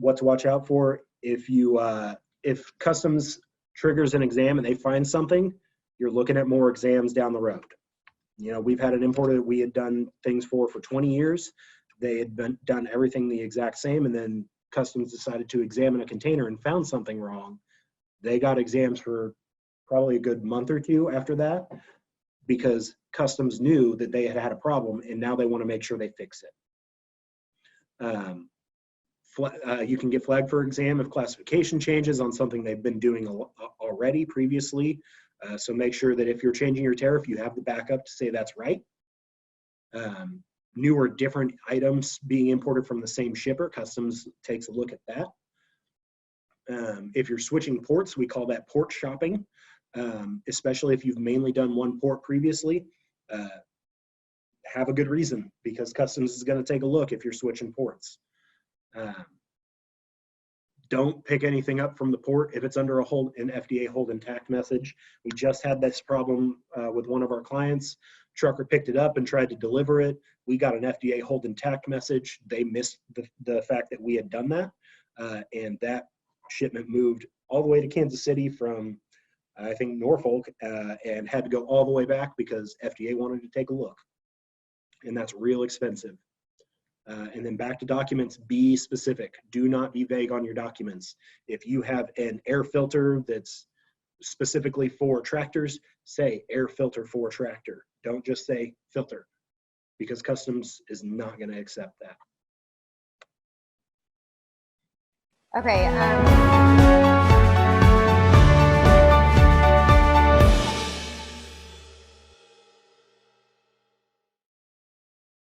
what to watch out for. If customs triggers an exam and they find something, you're looking at more exams down the road. You know, we've had an importer that we had done things for 20 years. They had done everything the exact same, and then customs decided to examine a container and found something wrong. They got exams for probably a good month or two after that, because customs knew that they had had a problem, and now they want to make sure they fix it. You can get flagged for exam if classification changes on something they've been doing already previously. So make sure that if you're changing your tariff, you have the backup to say that's right. New or different items being imported from the same shipper, customs takes a look at that. If you're switching ports, we call that port shopping, especially if you've mainly done one port previously. Have a good reason, because customs is going to take a look if you're switching ports. Don't pick anything up from the port if it's under an FDA hold intact message. We just had this problem with one of our clients. Trucker picked it up and tried to deliver it. We got an FDA hold intact message. They missed the fact that we had done that, and that shipment moved all the way to Kansas City from, I think, Norfolk, and had to go all the way back because FDA wanted to take a look, and that's real expensive. And then back to documents, be specific. Do not be vague on your documents. If you have an air filter that's specifically for tractors, say air filter for tractor. Don't just say filter, because customs is not going to accept that. Okay.